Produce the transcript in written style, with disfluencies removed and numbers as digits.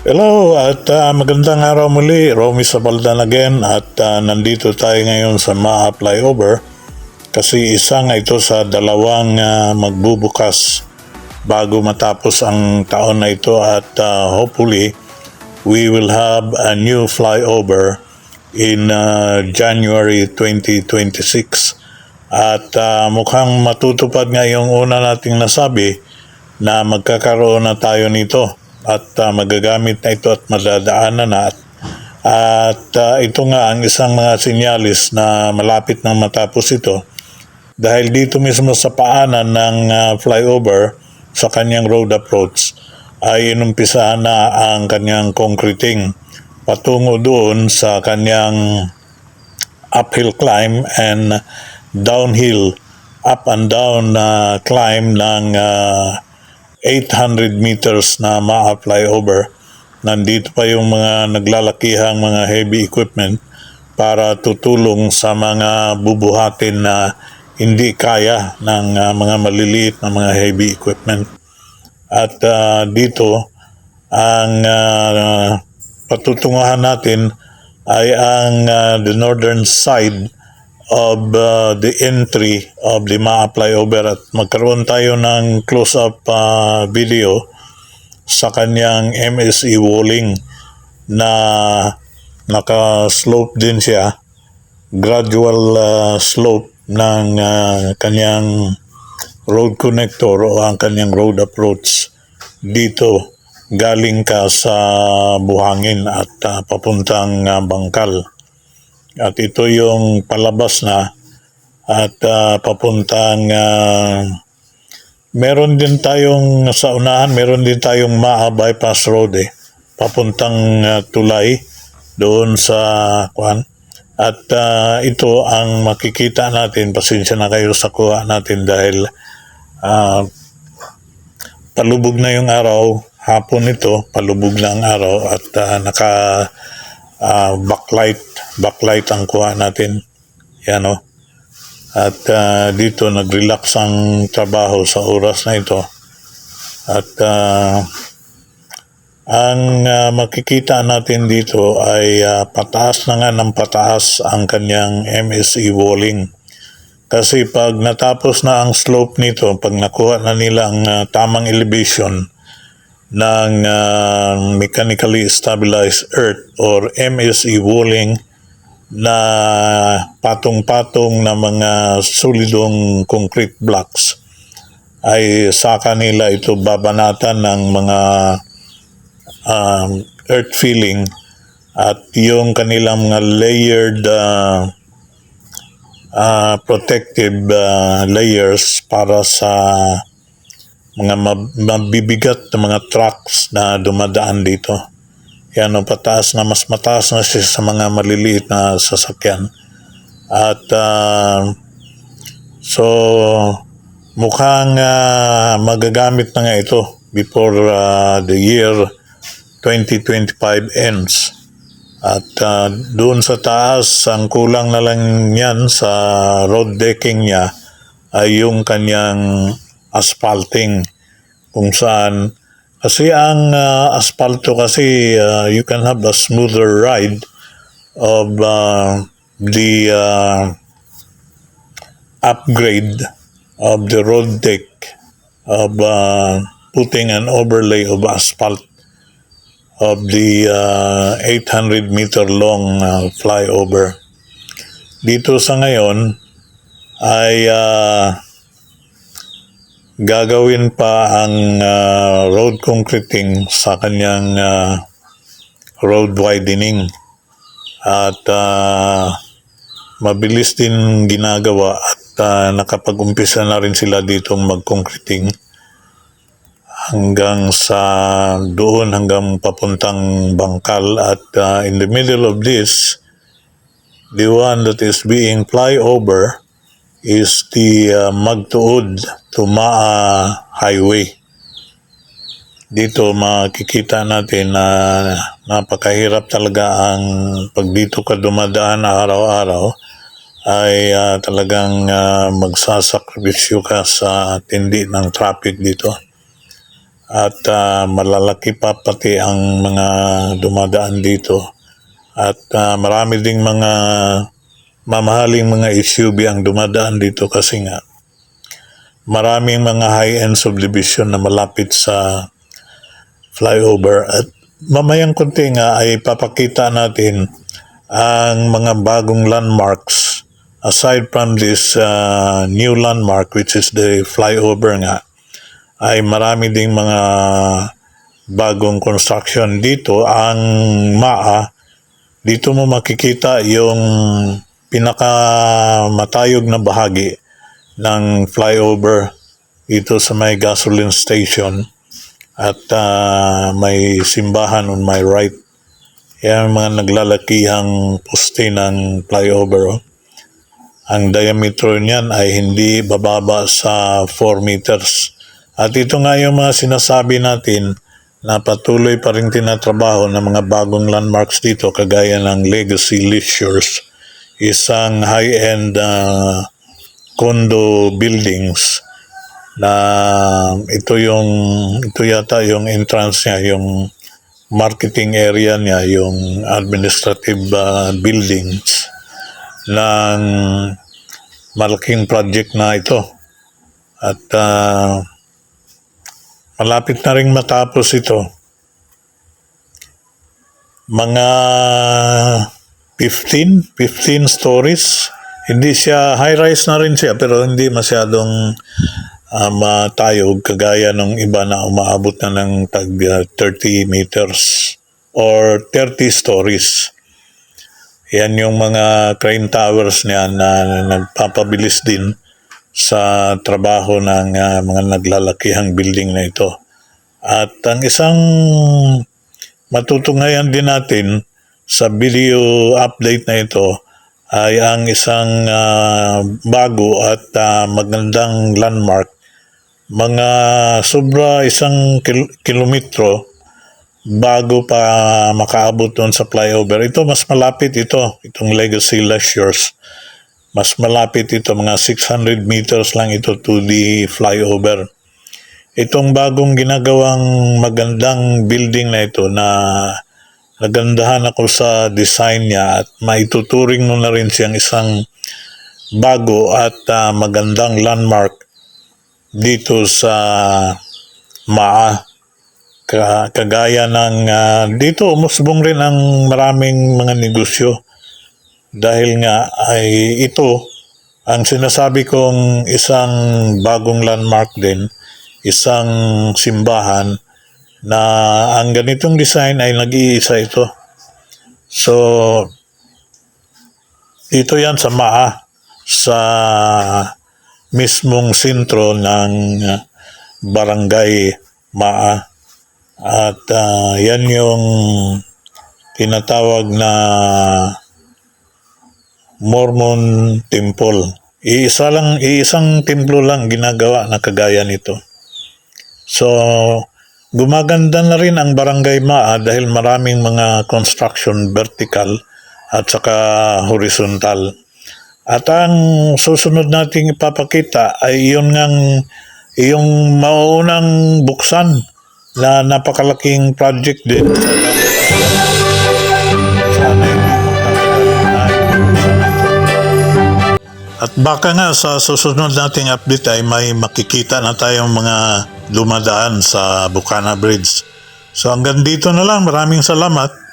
Hello at magandang araw muli. Romy Sabaldan again at nandito tayo ngayon sa MAA Flyover kasi isa nga ito sa dalawang magbubukas bago matapos ang taon na ito at hopefully we will have a new flyover in January 2026 at mukhang matutupad nga yung una nating nasabi na magkakaroon na tayo nito at magagamit na ito at madadaanan na at ito nga ang isang mga sinyalis na malapit nang matapos ito dahil dito mismo sa paanan ng flyover sa kanyang road approach ay inumpisahan na ang kanyang concreting patungo doon sa kanyang uphill climb and downhill up and down climb ng 800 meters na MAA flyover. Nandito pa yung mga naglalakihang mga heavy equipment para tutulong sa mga bubuhatin na hindi kaya ng mga maliliit na mga heavy equipment. At dito, ang patutunguhan natin ay ang the northern side of the entry of the MAA flyover at magkaroon tayo ng close-up video sa kanyang MSE walling na naka-slope din siya, gradual slope ng kanyang road connector o ang kanyang road approach dito galing ka sa buhangin at papuntang bangkal. At ito yung palabas na at papuntang meron din tayong sa unahan, meron din tayong MAA bypass road papuntang Tulay doon sa kuan. At ito ang makikita natin, pasensya na kayo sa kuha natin dahil palubog na yung araw, hapon ito, palubog na ang araw at naka backlight ang kuha natin. Yan o. At dito nag-relax ang trabaho sa oras na ito. At ang makikita natin dito ay pataas na nga ng pataas ang kanyang MSE walling. Kasi pag natapos na ang slope nito, pag nakuha na nila ang tamang elevation ng mechanically stabilized earth or MSE walling na patong-patong na mga solidong concrete blocks ay sa kanila ito babanatan ng mga earth filling at yung kanilang mga layered protective layers para sa mga mabibigat na mga trucks na dumadaan dito. Yan o, pataas na, mas mataas na siya sa mga maliliit na sasakyan. At so mukhang magagamit na nga ito before the year 2025 ends. At doon sa taas, ang kulang na lang yan sa road decking niya ay yung kanyang asphalting kung saan kasi ang asphalto kasi you can have a smoother ride of the upgrade of the road deck of putting an overlay of asphalt of the 800 meter long flyover. Dito sa ngayon ay gagawin pa ang road concreting sa kanyang road widening at mabilis din ginagawa at nakapag-umpisa na rin sila ditong mag-concreting hanggang sa doon hanggang papuntang bangkal at in the middle of this, the one that is being flyover is the Magtuod to MAA Highway. Dito makikita natin na napakahirap talaga ang pag dito ka dumadaan araw-araw ay talagang magsasakripisyo ka sa tindi ng traffic dito. at malalaki pa pati ang mga dumadaan dito. At marami ding mga mamahaling mga SUV ang dumadaan dito kasi nga maraming mga high-end subdivision na malapit sa flyover. At mamayang konti nga ay papakita natin ang mga bagong landmarks aside from this new landmark which is the flyover nga, ay marami ding mga bagong construction dito. Ang MAA, dito mo makikita yung pinakamatayog na bahagi ng flyover dito sa may gasoline station at may simbahan on my right. Yan mga naglalakihang poste ng flyover. Ang diameter niyan ay hindi bababa sa 4 meters. At ito nga yung mga sinasabi natin na patuloy pa rin tinatrabaho ng mga bagong landmarks dito kagaya ng Legacy Leisures, isang high-end condo buildings na ito yata yung entrance niya, yung marketing area niya, yung administrative buildings ng malaking project na ito. At malapit na rin matapos ito. Mga 15 stories. Hindi siya, high-rise na rin siya pero hindi masyadong matayog kagaya ng iba na umaabot na ng 30 meters or 30 stories. Yan yung mga crane towers niya na nagpapabilis din sa trabaho ng mga naglalakihang building na ito. At ang isang matutunghayan din natin sa video update na ito ay ang isang bago at magandang landmark. Mga sobra 1 kilometro bago pa makaabot doon sa flyover. Ito mas malapit itong Legacy Leisures. Mas malapit ito, mga 600 meters lang ito to the flyover. Itong bagong ginagawang magandang building na ito na nagandahan ako sa design niya at maituturing mo na rin siyang isang bago at magandang landmark dito sa MAA. Kagaya ng dito umusbong rin ang maraming mga negosyo dahil nga ay ito ang sinasabi kong isang bagong landmark din, isang simbahan na ang ganitong design ay nag-iisa ito. So dito yan sa MAA, sa mismong sentro ng barangay MAA. At yan yung tinatawag na Mormon Temple. Iisang templo lang ginagawa na kagaya nito. So, gumaganda na rin ang barangay MAA dahil maraming mga construction vertical at saka horizontal. At ang susunod nating ipapakita ay yung mauunang buksan na napakalaking project din. At baka nga sa susunod nating update ay may makikita na tayong mga dumadaan sa Bucana Bridge. So hanggang dito na lang. Maraming salamat.